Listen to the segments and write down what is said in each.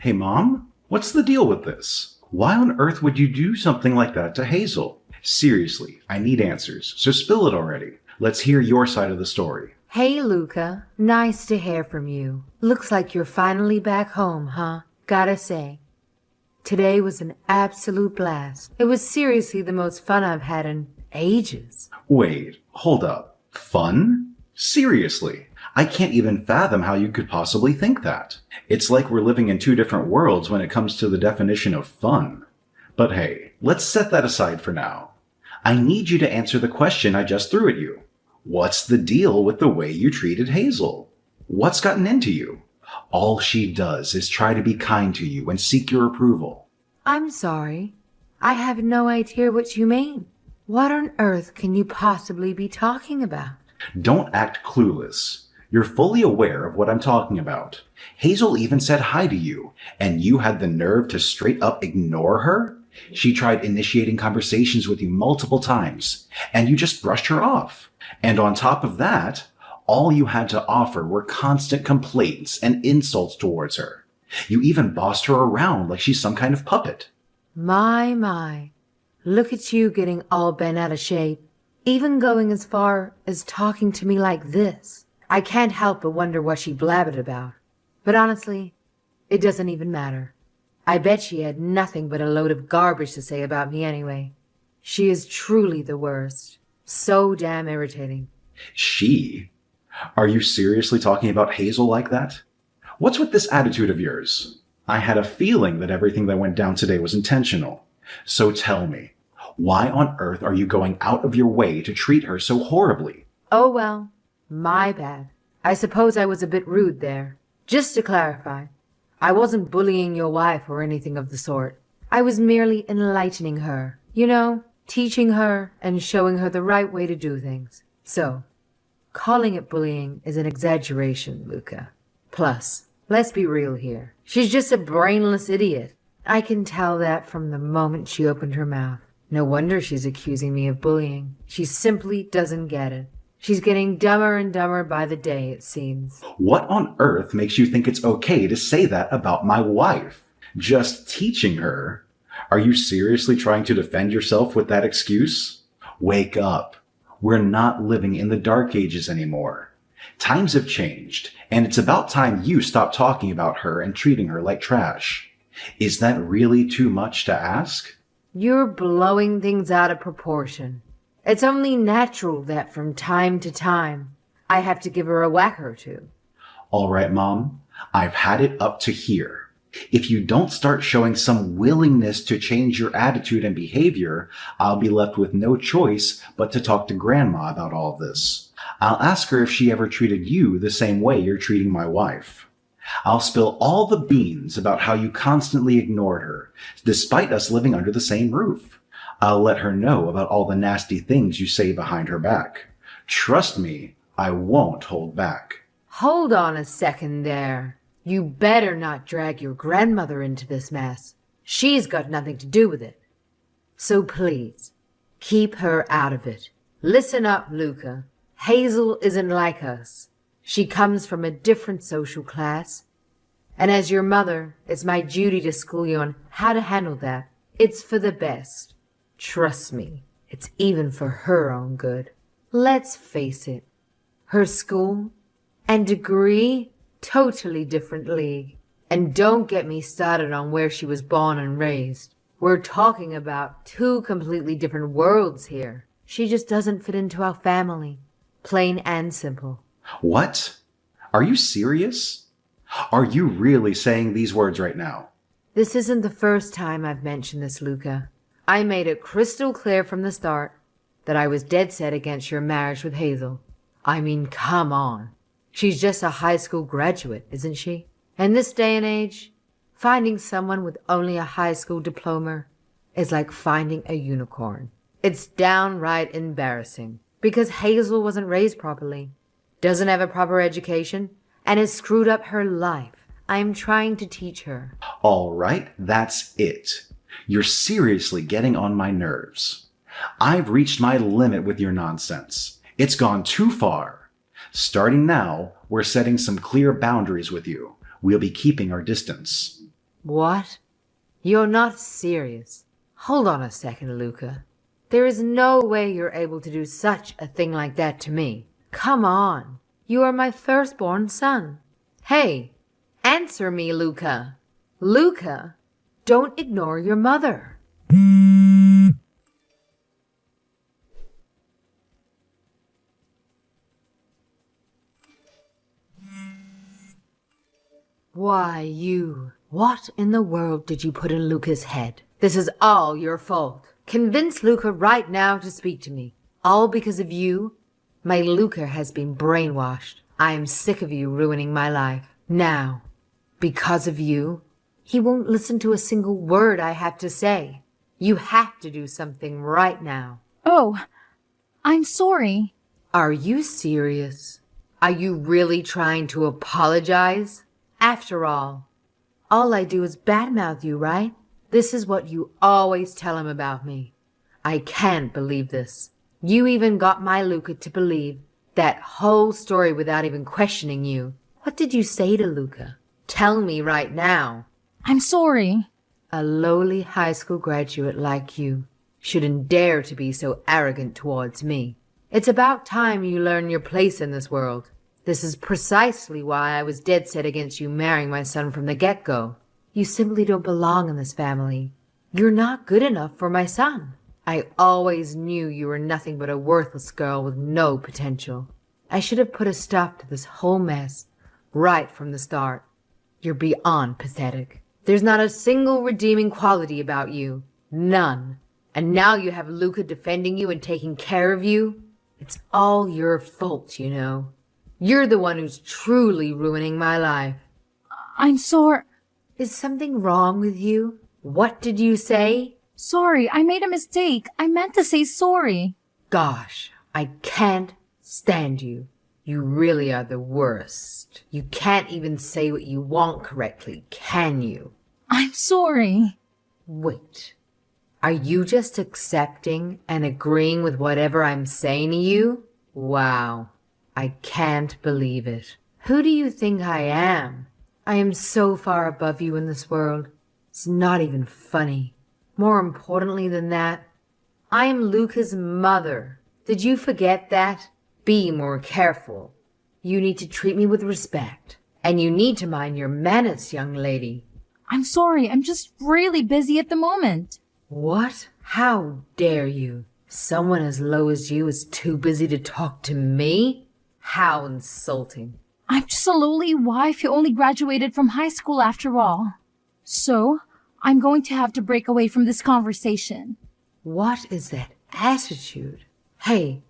Hey, Mom, what's the deal with this? Why on earth would you do something like that to Hazel? Seriously, I need answers, so spill it already. Let's hear your side of the story. Hey, Luca. Nice to hear from you. Looks like you're finally back home, huh? Gotta say, today was an absolute blast. It was seriously the most fun I've had in ages. Wait, hold up. Fun? Seriously? I can't even fathom how you could possibly think that. It's like we're living in two different worlds when it comes to the definition of fun. But hey, let's set that aside for now. I need you to answer the question I just threw at you. What's the deal with the way you treated Hazel? What's gotten into you? All she does is try to be kind to you and seek your approval. I'm sorry. I have no idea what you mean. What on earth can you possibly be talking about? Don't act clueless. You're fully aware of what I'm talking about. Hazel even said hi to you, and you had the nerve to straight up ignore her? She tried initiating conversations with you multiple times, and you just brushed her off. And on top of that, all you had to offer were constant complaints and insults towards her. You even bossed her around like she's some kind of puppet. My. Look at you getting all bent out of shape. Even going as far as talking to me like this. I can't help but wonder what she blabbered about. But honestly, it doesn't even matter. I bet she had nothing but a load of garbage to say about me anyway. She is truly the worst. So damn irritating. She? Are you seriously talking about Hazel like that? What's with this attitude of yours? I had a feeling that everything that went down today was intentional. So tell me, why on earth are you going out of your way to treat her so horribly? Oh well, my bad. I suppose I was a bit rude there. Just to clarify, I wasn't bullying your wife or anything of the sort. I was merely enlightening her. You know, teaching her and showing her the right way to do things. So, calling it bullying is an exaggeration, Luca. Plus, let's be real here. She's just a brainless idiot. I can tell that from the moment she opened her mouth. No wonder she's accusing me of bullying. She simply doesn't get it. She's getting dumber and dumber by the day, it seems. What on earth makes you think it's okay to say that about my wife? Just teaching her? Are you seriously trying to defend yourself with that excuse? Wake up. We're not living in the dark ages anymore. Times have changed, and it's about time you stop talking about her and treating her like trash. Is that really too much to ask? You're blowing things out of proportion. It's only natural that from time to time, I have to give her a whack or two. All right, Mom. I've had it up to here. If you don't start showing some willingness to change your attitude and behavior, I'll be left with no choice but to talk to Grandma about all this. I'll ask her if she ever treated you the same way you're treating my wife. I'll spill all the beans about how you constantly ignored her, despite us living under the same roof. I'll let her know about all the nasty things you say behind her back. Trust me, I won't hold back. Hold on a second there. You better not drag your grandmother into this mess. She's got nothing to do with it. So please, keep her out of it. Listen up, Luca. Hazel isn't like us. She comes from a different social class. And as your mother, it's my duty to school you on how to handle that. It's for the best. Trust me, it's even for her own good. Let's face it, her school and degree, totally different league. And don't get me started on where she was born and raised. We're talking about two completely different worlds here. She just doesn't fit into our family. Plain and simple. What? Are you serious? Are you really saying these words right now? This isn't the first time I've mentioned this, Luca. I made it crystal clear from the start that I was dead set against your marriage with Hazel. I mean, come on. She's just a high school graduate, isn't she? In this day and age, finding someone with only a high school diploma is like finding a unicorn. It's downright embarrassing because Hazel wasn't raised properly, doesn't have a proper education, and has screwed up her life. I am trying to teach her. All right, that's it. You're seriously getting on my nerves. I've reached my limit with your nonsense. It's gone too far. Starting now, we're setting some clear boundaries with you. We'll be keeping our distance. What? You're not serious. Hold on a second, Luca. There is no way you're able to do such a thing like that to me. Come on. You are my firstborn son. Hey, answer me, Luca. Luca, don't ignore your mother. Why, you... What in the world did you put in Luca's head? This is all your fault. Convince Luca right now to speak to me. All because of you? My Luca has been brainwashed. I am sick of you ruining my life. Now, because of you, he won't listen to a single word I have to say. You have to do something right now. Oh, I'm sorry. Are you serious? Are you really trying to apologize? After all I do is badmouth you, right? This is what you always tell him about me. I can't believe this. You even got my Luca to believe that whole story without even questioning you. What did you say to Luca? Tell me right now. I'm sorry. A lowly high school graduate like you shouldn't dare to be so arrogant towards me. It's about time you learn your place in this world. This is precisely why I was dead set against you marrying my son from the get-go. You simply don't belong in this family. You're not good enough for my son. I always knew you were nothing but a worthless girl with no potential. I should have put a stop to this whole mess right from the start. You're beyond pathetic. There's not a single redeeming quality about you. None. And now you have Luca defending you and taking care of you? It's all your fault, you know. You're the one who's truly ruining my life. I'm sorry. Is something wrong with you? What did you say? Sorry, I made a mistake. I meant to say sorry. Gosh, I can't stand you. You really are the worst. You can't even say what you want correctly, can you? I'm sorry. Wait. Are you just accepting and agreeing with whatever I'm saying to you? Wow. I can't believe it. Who do you think I am? I am so far above you in this world. It's not even funny. More importantly than that, I am Luca's mother. Did you forget that? Be more careful. You need to treat me with respect. And you need to mind your manners, young lady. I'm sorry. I'm just really busy at the moment. What? How dare you? Someone as low as you is too busy to talk to me? How insulting. I'm just a lowly wife who only graduated from high school after all. So, I'm going to have to break away from this conversation. What is that attitude? Hey,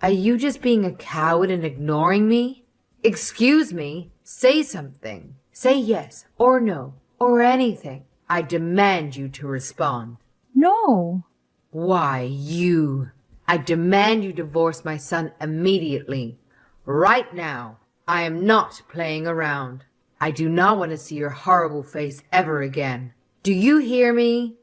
are you just being a coward and ignoring me? Excuse me, say something. Say yes or no or anything. I demand you to respond. No. Why, you. I demand you divorce my son immediately. Right now. I am not playing around. I do not want to see your horrible face ever again. Do you hear me?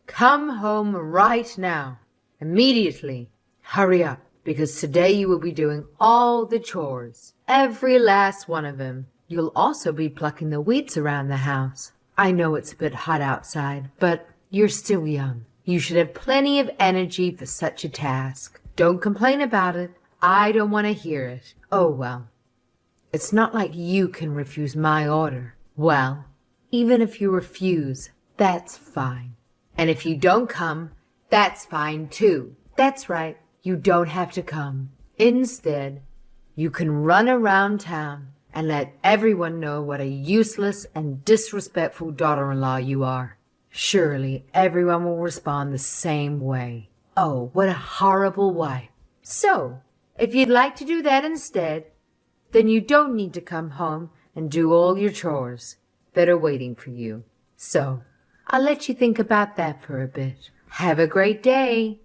Come home right now. Immediately. Hurry up, because today you will be doing all the chores. Every last one of them. You'll also be plucking the weeds around the house. I know it's a bit hot outside, but you're still young. You should have plenty of energy for such a task. Don't complain about it. I don't want to hear it. Oh, well. It's not like you can refuse my order. Well, even if you refuse, that's fine. And if you don't come, that's fine too. That's right. You don't have to come. Instead, you can run around town and let everyone know what a useless and disrespectful daughter-in-law you are. Surely everyone will respond the same way. Oh, what a horrible wife. So, if you'd like to do that instead, then you don't need to come home and do all your chores that are waiting for you. So, I'll let you think about that for a bit. Have a great day.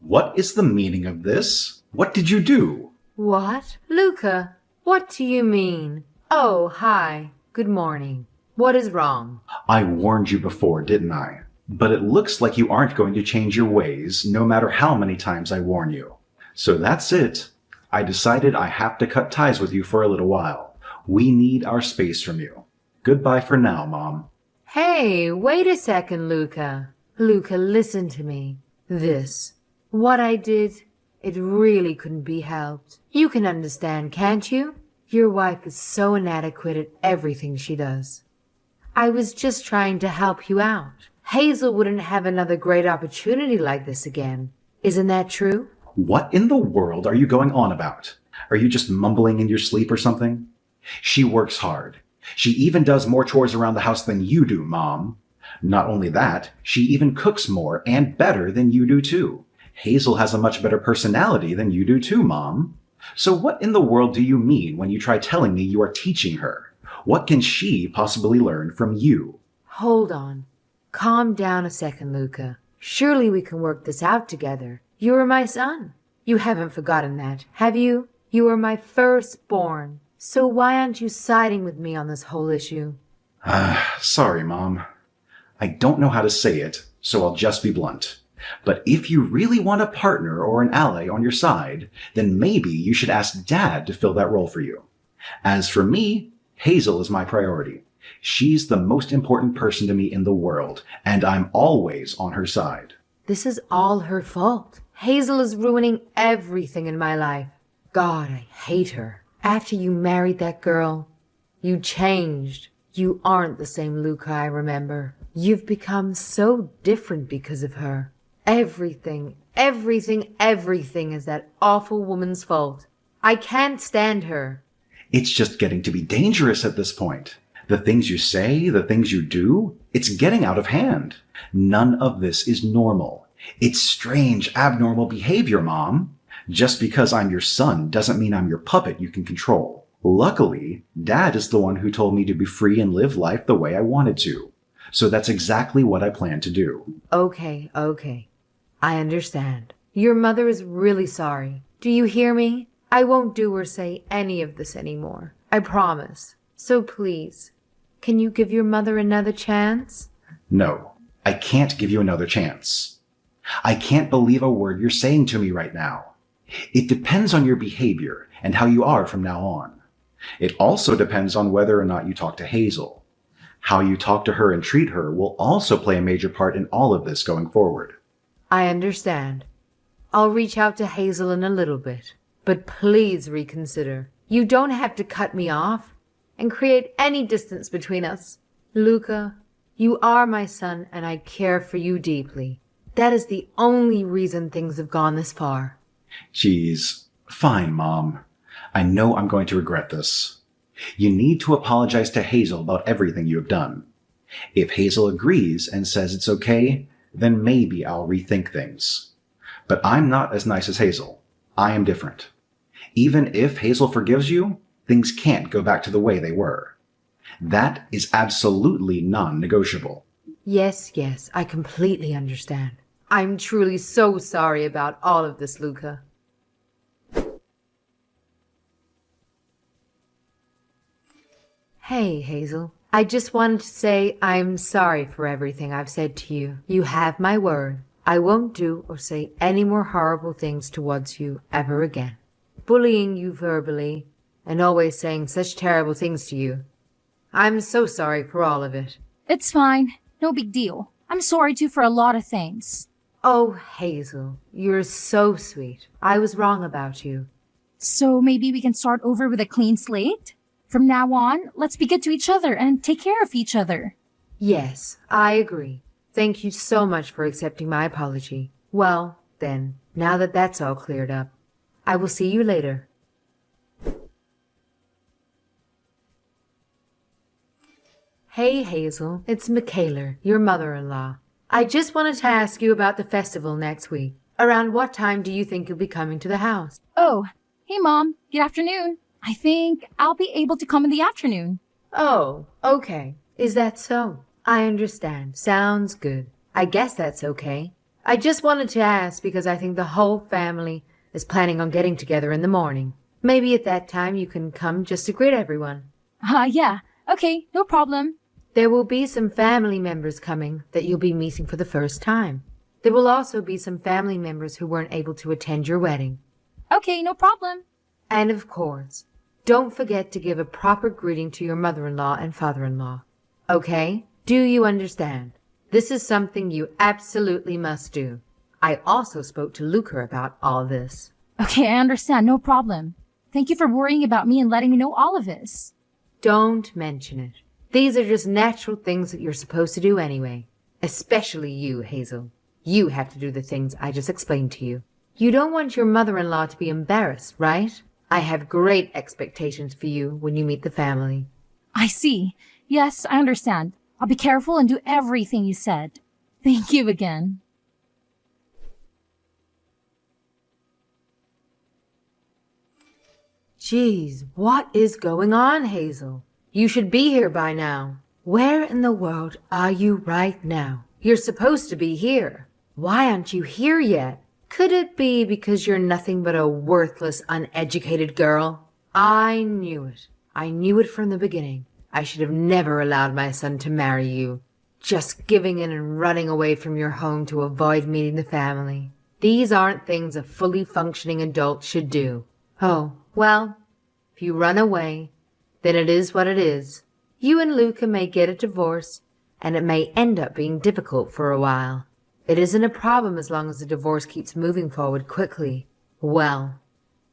What is the meaning of this? What did you do? What? Luca, what do you mean? Oh, hi. Good morning. What is wrong? I warned you before, didn't I? But it looks like you aren't going to change your ways, no matter how many times I warn you. So that's it. I decided I have to cut ties with you for a little while. We need our space from you. Goodbye for now, Mom. Hey, wait a second, Luca. Luca, listen to me. What I did, it really couldn't be helped. You can understand, can't you? Your wife is so inadequate at everything she does. I was just trying to help you out. Hazel wouldn't have another great opportunity like this again. Isn't that true? What in the world are you going on about? Are you just mumbling in your sleep or something? She works hard. She even does more chores around the house than you do, Mom. Not only that, she even cooks more and better than you do too. Hazel has a much better personality than you do too, Mom. So what in the world do you mean when you try telling me you are teaching her? What can she possibly learn from you? Hold on. Calm down a second, Luca. Surely we can work this out together. You are my son. You haven't forgotten that, have you? You are my firstborn. So why aren't you siding with me on this whole issue? Sorry, Mom. I don't know how to say it, so I'll just be blunt. But if you really want a partner or an ally on your side, then maybe you should ask Dad to fill that role for you. As for me, Hazel is my priority. She's the most important person to me in the world, and I'm always on her side. This is all her fault. Hazel is ruining everything in my life. God, I hate her. After you married that girl, you changed. You aren't the same Luca I remember. You've become so different because of her. Everything is that awful woman's fault. I can't stand her. It's just getting to be dangerous at this point. The things you say, the things you do, it's getting out of hand. None of this is normal. It's strange, abnormal behavior, Mom. Just because I'm your son doesn't mean I'm your puppet you can control. Luckily, Dad is the one who told me to be free and live life the way I wanted to. So that's exactly what I plan to do. Okay. I understand. Your mother is really sorry. Do you hear me? I won't do or say any of this anymore. I promise. So please, can you give your mother another chance? No, I can't give you another chance. I can't believe a word you're saying to me right now. It depends on your behavior and how you are from now on. It also depends on whether or not you talk to Hazel. How you talk to her and treat her will also play a major part in all of this going forward. I understand. I'll reach out to Hazel in a little bit. But please reconsider. You don't have to cut me off and create any distance between us. Luca, you are my son and I care for you deeply. That is the only reason things have gone this far. Geez, fine, Mom. I know I'm going to regret this. You need to apologize to Hazel about everything you have done. If Hazel agrees and says it's okay, then maybe I'll rethink things. But I'm not as nice as Hazel. I am different. Even if Hazel forgives you, things can't go back to the way they were. That is absolutely non-negotiable. Yes, I completely understand. I'm truly so sorry about all of this, Luca. Hey, Hazel. I just wanted to say I'm sorry for everything I've said to you. You have my word. I won't do or say any more horrible things towards you ever again. Bullying you verbally and always saying such terrible things to you. I'm so sorry for all of it. It's fine. No big deal. I'm sorry too for a lot of things. Oh, Hazel, you're so sweet. I was wrong about you. So maybe we can start over with a clean slate? From now on, let's be good to each other and take care of each other. Yes, I agree. Thank you so much for accepting my apology. Well, then, now that that's all cleared up, I will see you later. Hey, Hazel, it's Michaela, your mother-in-law. I just wanted to ask you about the festival next week. Around what time do you think you'll be coming to the house? Oh, hey Mom. Good afternoon. I think I'll be able to come in the afternoon. Oh, okay. Is that so? I understand. Sounds good. I guess that's okay. I just wanted to ask because I think the whole family is planning on getting together in the morning. Maybe at that time you can come just to greet everyone. Yeah. Okay, no problem. There will be some family members coming that you'll be meeting for the first time. There will also be some family members who weren't able to attend your wedding. Okay, no problem. And of course, don't forget to give a proper greeting to your mother-in-law and father-in-law. Okay? Do you understand? This is something you absolutely must do. I also spoke to Luca about all this. Okay, I understand, no problem. Thank you for worrying about me and letting me know all of this. Don't mention it. These are just natural things that you're supposed to do anyway. Especially you, Hazel. You have to do the things I just explained to you. You don't want your mother-in-law to be embarrassed, right? I have great expectations for you when you meet the family. I see. Yes, I understand. I'll be careful and do everything you said. Thank you again. Jeez, what is going on, Hazel? You should be here by now. Where in the world are you right now? You're supposed to be here. Why aren't you here yet? Could it be because you're nothing but a worthless, uneducated girl? I knew it. I knew it from the beginning. I should have never allowed my son to marry you. Just giving in and running away from your home to avoid meeting the family. These aren't things a fully functioning adult should do. Oh, well, if you run away, then it is what it is. You and Luca may get a divorce, and it may end up being difficult for a while. It isn't a problem as long as the divorce keeps moving forward quickly. Well,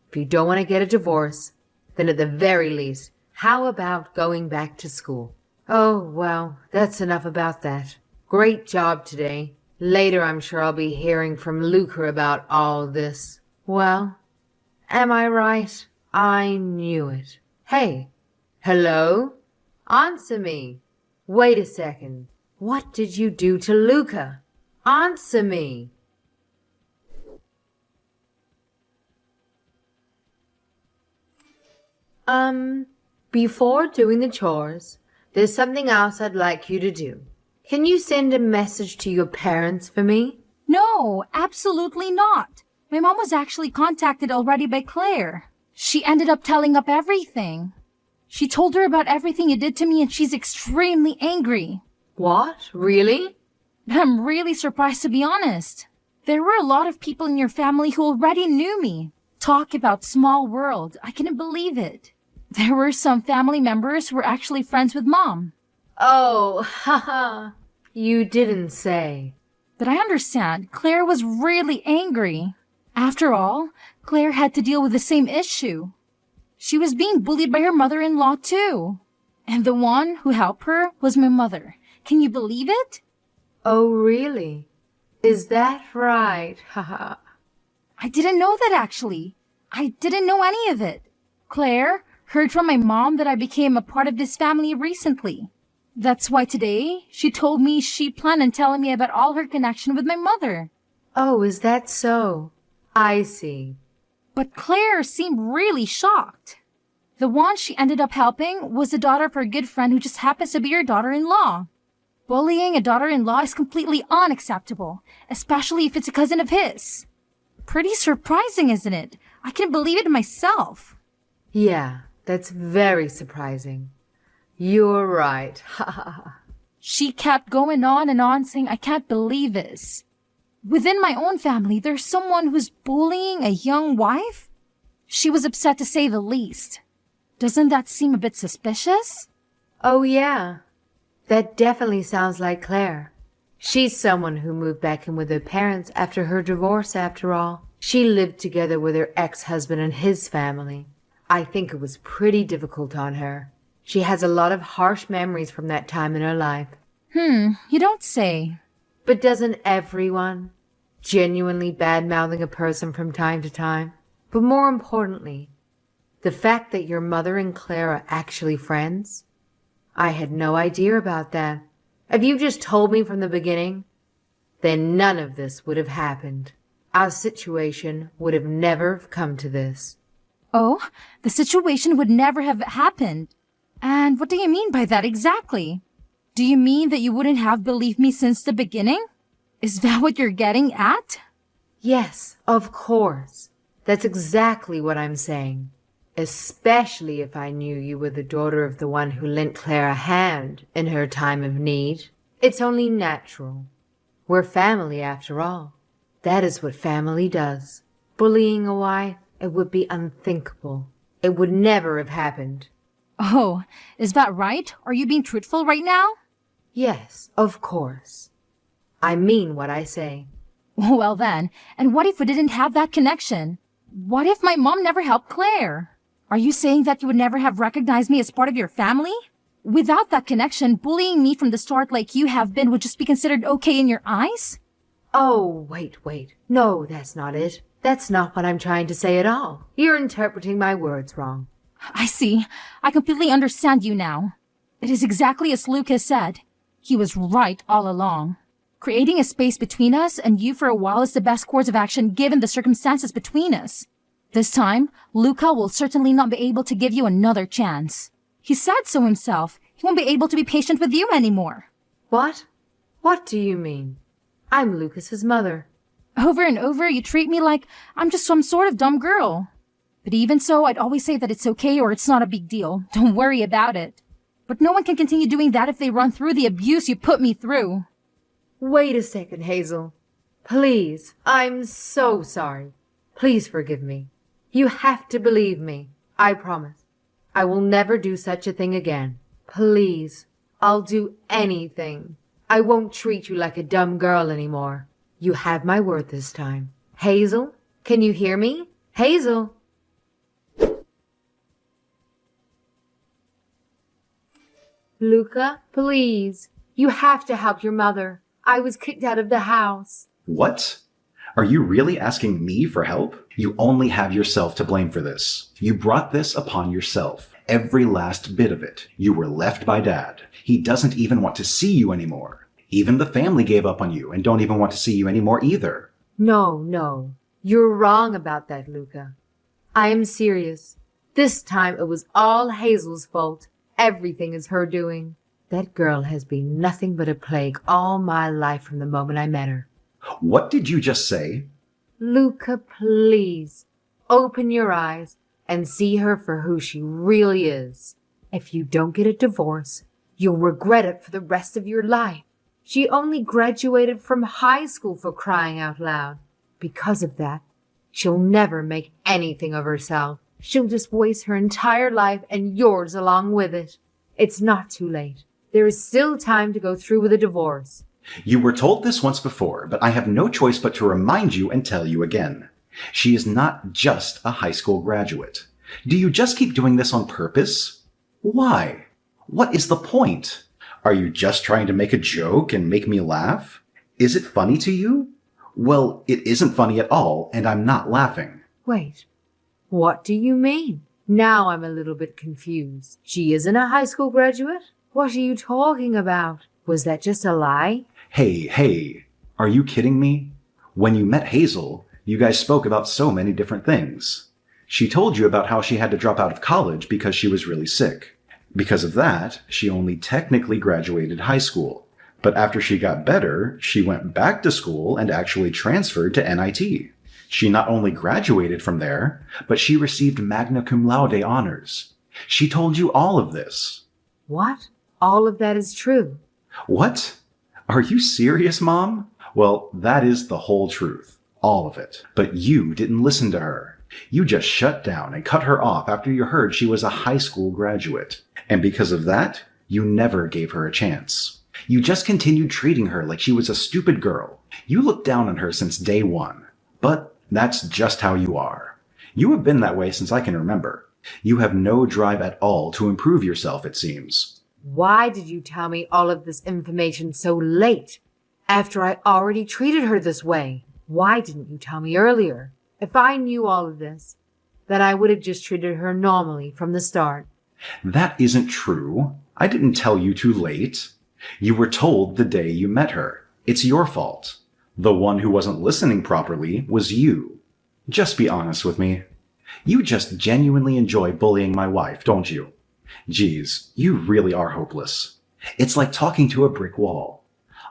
if you don't want to get a divorce, then at the very least, how about going back to school? Oh, well, that's enough about that. Great job today. Later I'm sure I'll be hearing from Luca about all this. Well, am I right? I knew it. Hey, hello? Answer me. Wait a second. What did you do to Luca? Answer me. Before doing the chores, there's something else I'd like you to do. Can you send a message to your parents for me? No, absolutely not. My mom was actually contacted already by Claire. She ended up telling up everything. She told her about everything you did to me and she's extremely angry. What? Really? I'm really surprised, to be honest. There were a lot of people in your family who already knew me. Talk about small world. I couldn't believe it. There were some family members who were actually friends with Mom. Oh, haha. You didn't say. But I understand. Claire was really angry. After all, Claire had to deal with the same issue. She was being bullied by her mother-in-law too. And the one who helped her was my mother. Can you believe it? Oh, really? Is that right? Haha. I didn't know that actually. I didn't know any of it. Claire heard from my mom that I became a part of this family recently. That's why today she told me she planned on telling me about all her connection with my mother. Oh, is that so? I see. But Claire seemed really shocked. The one she ended up helping was the daughter of her good friend who just happens to be her daughter-in-law. Bullying a daughter-in-law is completely unacceptable, especially if it's a cousin of his. Pretty surprising, isn't it? I can't believe it myself. Yeah, that's very surprising. You're right. Ha ha ha. She kept going on and on saying, I can't believe this. Within my own family, there's someone who's bullying a young wife? She was upset to say the least. Doesn't that seem a bit suspicious? Oh, yeah. That definitely sounds like Claire. She's someone who moved back in with her parents after her divorce, after all. She lived together with her ex-husband and his family. I think it was pretty difficult on her. She has a lot of harsh memories from that time in her life. You don't say. But doesn't everyone? Genuinely bad-mouthing a person from time to time? But more importantly, the fact that your mother and Claire are actually friends? I had no idea about that. If you just told me from the beginning, then none of this would have happened. Our situation would have never come to this. Oh, the situation would never have happened. And what do you mean by that exactly? Do you mean that you wouldn't have believed me since the beginning? Is that what you're getting at? Yes, of course. That's exactly what I'm saying. Especially if I knew you were the daughter of the one who lent Claire a hand in her time of need. It's only natural. We're family after all. That is what family does. Bullying a wife, it would be unthinkable. It would never have happened. Oh, is that right? Are you being truthful right now? Yes, of course. I mean what I say. Well then, and what if we didn't have that connection? What if my mom never helped Claire? Are you saying that you would never have recognized me as part of your family? Without that connection, bullying me from the start like you have been would just be considered okay in your eyes? Oh, wait. No, that's not it. That's not what I'm trying to say at all. You're interpreting my words wrong. I see. I completely understand you now. It is exactly as Lucas said. He was right all along. Creating a space between us and you for a while is the best course of action given the circumstances between us. This time, Luca will certainly not be able to give you another chance. He said so himself. He won't be able to be patient with you anymore. What? What do you mean? I'm Lucas's mother. Over and over, you treat me like I'm just some sort of dumb girl. But even so, I'd always say that it's okay or it's not a big deal. Don't worry about it. But no one can continue doing that if they run through the abuse you put me through. Wait a second, Hazel. Please, I'm so sorry. Please forgive me. You have to believe me. I promise. I will never do such a thing again. Please, I'll do anything. I won't treat you like a dumb girl anymore. You have my word this time. Hazel, can you hear me? Hazel? Luca, please. You have to help your mother. I was kicked out of the house. What? Are you really asking me for help? You only have yourself to blame for this. You brought this upon yourself. Every last bit of it. You were left by Dad. He doesn't even want to see you anymore. Even the family gave up on you and don't even want to see you anymore either. No. You're wrong about that, Luca. I am serious. This time it was all Hazel's fault. Everything is her doing. That girl has been nothing but a plague all my life from the moment I met her. What did you just say? Luca, please, open your eyes and see her for who she really is. If you don't get a divorce, you'll regret it for the rest of your life. She only graduated from high school, for crying out loud. Because of that, she'll never make anything of herself. She'll just waste her entire life and yours along with it. It's not too late. There is still time to go through with a divorce. You were told this once before, but I have no choice but to remind you and tell you again. She is not just a high school graduate. Do you just keep doing this on purpose? Why? What is the point? Are you just trying to make a joke and make me laugh? Is it funny to you? Well, it isn't funny at all, and I'm not laughing. Wait, what do you mean? Now I'm a little bit confused. She isn't a high school graduate? What are you talking about? Was that just a lie? Hey, are you kidding me? When you met Hazel, you guys spoke about so many different things. She told you about how she had to drop out of college because she was really sick. Because of that, she only technically graduated high school. But after she got better, she went back to school and actually transferred to NIT. She not only graduated from there, but she received magna cum laude honors. She told you all of this. What? All of that is true. What? Are you serious, Mom? Well, that is the whole truth. All of it. But you didn't listen to her. You just shut down and cut her off after you heard she was a high school graduate. And because of that, you never gave her a chance. You just continued treating her like she was a stupid girl. You looked down on her since day one. But that's just how you are. You have been that way since I can remember. You have no drive at all to improve yourself, it seems. Why did you tell me all of this information so late? After I already treated her this way? Why didn't you tell me earlier? If I knew all of this, then I would have just treated her normally from the start. That isn't true. I didn't tell you too late. You were told the day you met her. It's your fault. The one who wasn't listening properly was you. Just be honest with me. You just genuinely enjoy bullying my wife, don't you? Geez, you really are hopeless. It's like talking to a brick wall.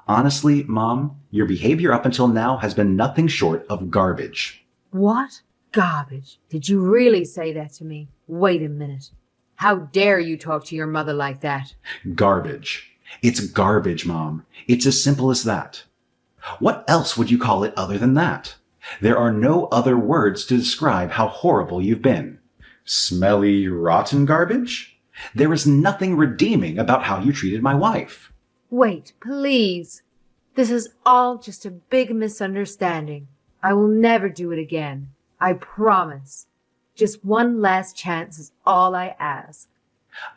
Honestly, Mom, your behavior up until now has been nothing short of garbage. What? Garbage. Did you really say that to me? Wait a minute. How dare you talk to your mother like that? Garbage. It's garbage, Mom. It's as simple as that. What else would you call it other than that? There are no other words to describe how horrible you've been. Smelly, rotten garbage? There is nothing redeeming about how you treated my wife. Wait, please. This is all just a big misunderstanding. I will never do it again. I promise. Just one last chance is all I ask.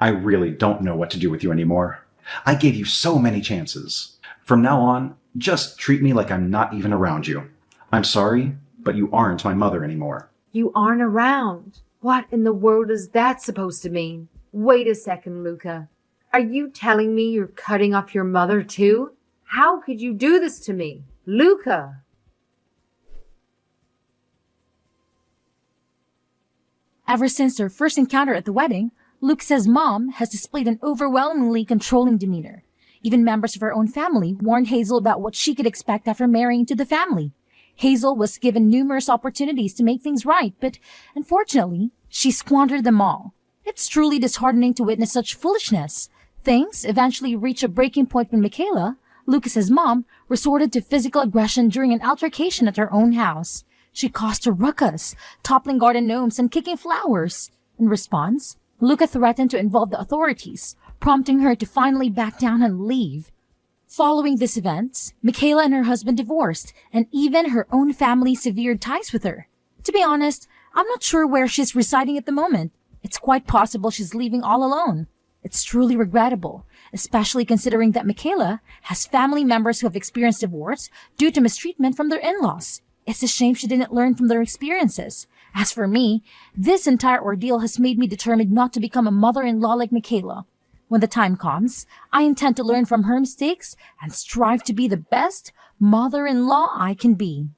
I really don't know what to do with you anymore. I gave you so many chances. From now on, just treat me like I'm not even around you. I'm sorry, but you aren't my mother anymore. You aren't around. What in the world is that supposed to mean? Wait a second, Luca. Are you telling me you're cutting off your mother too? How could you do this to me? Luca! Ever since their first encounter at the wedding, Lucas's mom has displayed an overwhelmingly controlling demeanor. Even members of her own family warned Hazel about what she could expect after marrying into the family. Hazel was given numerous opportunities to make things right, but unfortunately, she squandered them all. It's truly disheartening to witness such foolishness. Things eventually reached a breaking point when Michaela, Lucas's mom, resorted to physical aggression during an altercation at her own house. She caused a ruckus, toppling garden gnomes and kicking flowers. In response, Luca threatened to involve the authorities, prompting her to finally back down and leave. Following these events, Michaela and her husband divorced, and even her own family severed ties with her. To be honest, I'm not sure where she's residing at the moment. It's quite possible she's leaving all alone. It's truly regrettable, especially considering that Michaela has family members who have experienced divorce due to mistreatment from their in-laws. It's a shame she didn't learn from their experiences. As for me, this entire ordeal has made me determined not to become a mother-in-law like Michaela. When the time comes, I intend to learn from her mistakes and strive to be the best mother-in-law I can be.